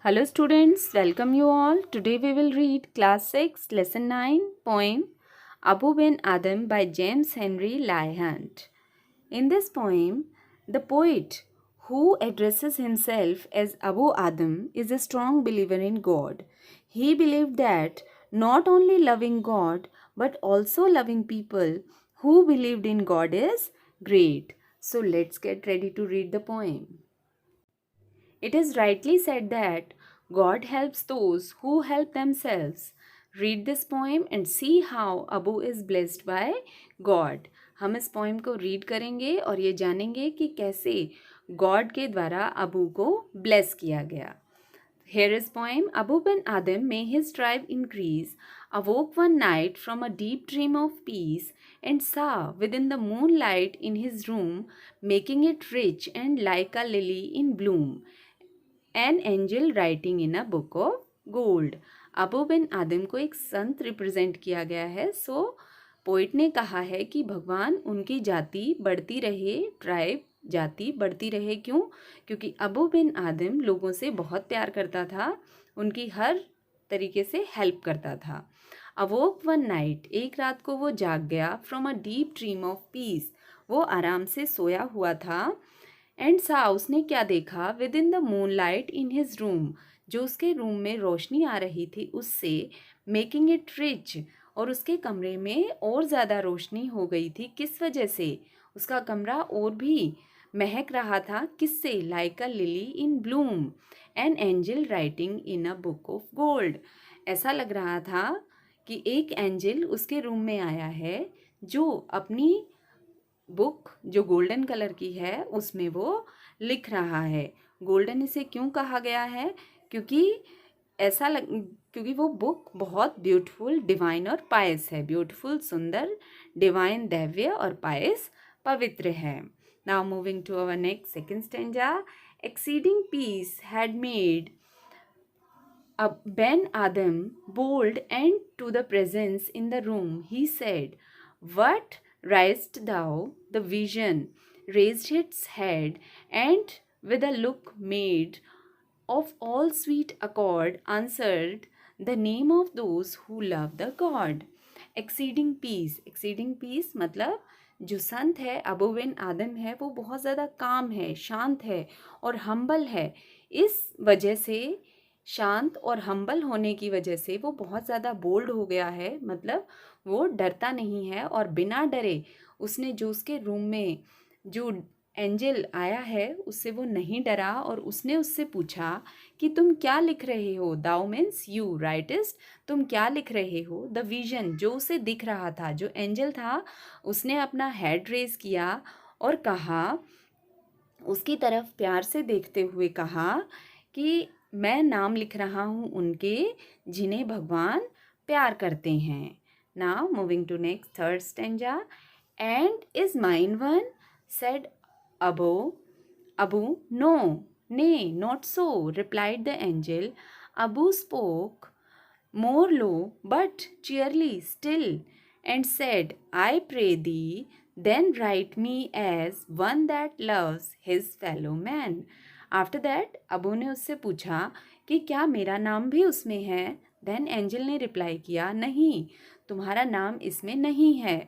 Hello students, welcome you all. Today we will read class 6 lesson 9 poem Abu Ben Adam by James Henry Lyhunt. In this poem, the poet who addresses himself as Abu Adam is a strong believer in God. He believed that not only loving God but also loving people who believed in God is great. So let's get ready to read the poem. It is rightly said that God helps those who help themselves. Read this poem and see how Abu is blessed by God. हम इस poem को read करेंगे और ये जानेंगे कि कैसे God के द्वारा अबू को ब्लेस किया गया. Here is poem. Abu ben Adam, may his tribe increase, awoke one night from a deep dream of peace and saw within the moonlight in his room, making it rich and like a lily in bloom, an angel writing in a book of gold. Abou Ben Adhem को एक संत represent किया गया है. सो poet ने कहा है कि भगवान उनकी जाति बढ़ती रहे, ट्राइब जाति बढ़ती रहे. क्यों? क्योंकि अबू बिन आदम लोगों से बहुत प्यार करता था, उनकी हर तरीके से हेल्प करता था. अवोक वन नाइट, एक रात को वो जाग गया. From a deep dream of peace, वो आराम से सोया हुआ था. एंड सा, उसने क्या देखा? With in the moon light in his room, जो उसके रूम में रोशनी आ रही थी उससे, मेकिंग इट रिच, और उसके कमरे में और ज़्यादा रोशनी हो गई थी. किस वजह से? उसका कमरा और भी महक रहा था. किससे? Like a lily in Bloom, N angel writing in a book of gold. ऐसा लग रहा था कि एक एंजल उसके रूम में आया है जो अपनी बुक जो गोल्डन कलर की है उसमें वो लिख रहा है. गोल्डन इसे क्यों कहा गया है? क्योंकि क्योंकि वो बुक बहुत ब्यूटीफुल, डिवाइन और पायस है. ब्यूटीफुल सुंदर, डिवाइन दैव्य और पायस पवित्र है. Now moving to our next second stanza. Exceeding peace had made Ben Adam bold and to the presence in the room he said, "What risest thou?" The vision raised its head and with a look made of all sweet accord answered the name of those who love the God. Exceeding peace. Exceeding peace मतलब जो संत है, Abu Ben आदम है, वो बहुत ज़्यादा काम है, शांत है और हम्बल है. इस वजह से, शांत और हम्बल होने की वजह से वो बहुत ज़्यादा बोल्ड हो गया है. मतलब वो डरता नहीं है और बिना डरे उसने जो उसके रूम में जो एंजल आया है उससे वो नहीं डरा और उसने उससे पूछा कि तुम क्या लिख रहे हो. दाउ मीन्स यू, राइटिस्ट. तुम क्या लिख रहे हो? द विजन, जो उसे दिख रहा था, जो एंजल था, उसने अपना हेड रेज किया और कहा, उसकी तरफ प्यार से देखते हुए कहा कि मैं नाम लिख रहा हूँ उनके जिन्हें भगवान प्यार करते हैं. Now moving to next third stanza. And is mine one, said Abou. Abou, no, nay, not so, replied the angel. Abu spoke more low but cheerily still, and said, I pray thee, then write me as one that loves his fellow man. After that, Abu ने उससे पूछा कि क्या मेरा नाम भी उसमें है? देन एंजल ने रिप्लाई किया, नहीं, तुम्हारा नाम इसमें नहीं है.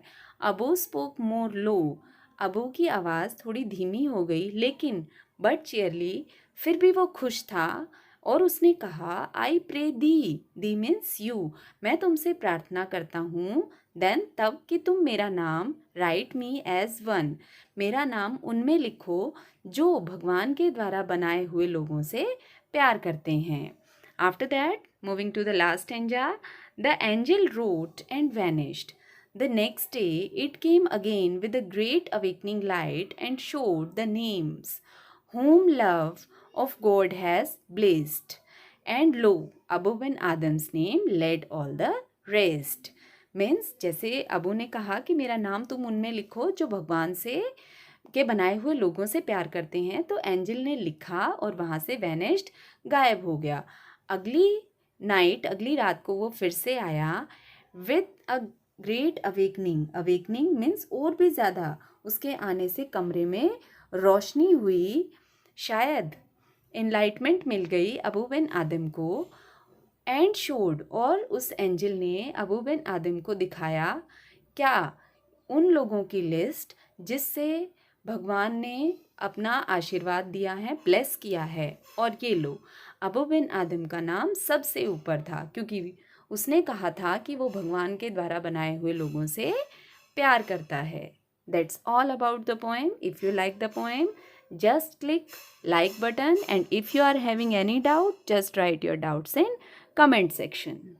अबू स्पोक मोर लो. अबू की आवाज़ थोड़ी धीमी हो गई, लेकिन बट चेयरली, फिर भी वो खुश था और उसने कहा, I pray thee. Thee means you, मैं तुमसे प्रार्थना करता हूँ. देन, तब कि तुम मेरा नाम, राइट मी एज वन, मेरा नाम उनमें लिखो जो भगवान के द्वारा बनाए हुए लोगों से प्यार करते हैं. After that, moving to the last stanza. The angel wrote and vanished. The next day it came again with a great awakening light and showed the names whom love of God has blessed. And lo, Abu bin Adam's name led all the rest. Means जैसे अबू ने कहा कि मेरा नाम तुम उनमें लिखो जो भगवान से के बनाए हुए लोगों से प्यार करते हैं, तो एंजल ने लिखा और वहाँ से वैनिश्ड, गायब हो गया. अगली नाइट, अगली रात को वो फिर से आया with a great awakening. Awakening means और भी ज़्यादा. उसके आने से कमरे में रोशनी हुई. शायद एनलाइटमेंट मिल गई अबू बिन आदम को, एंड शोड, और उस एंजल ने अबू बिन आदम को दिखाया क्या, उन लोगों की लिस्ट जिससे भगवान ने अपना आशीर्वाद दिया है, ब्लेस किया है। और ये लो, अबू बिन आदम का नाम सबसे ऊपर था क्योंकि उसने कहा था कि वो भगवान के द्वारा बनाए हुए लोगों से प्यार करता है। That's all about the poem. If you like the poem, just click like button, and if you are having any doubt, just write your doubts in comment section.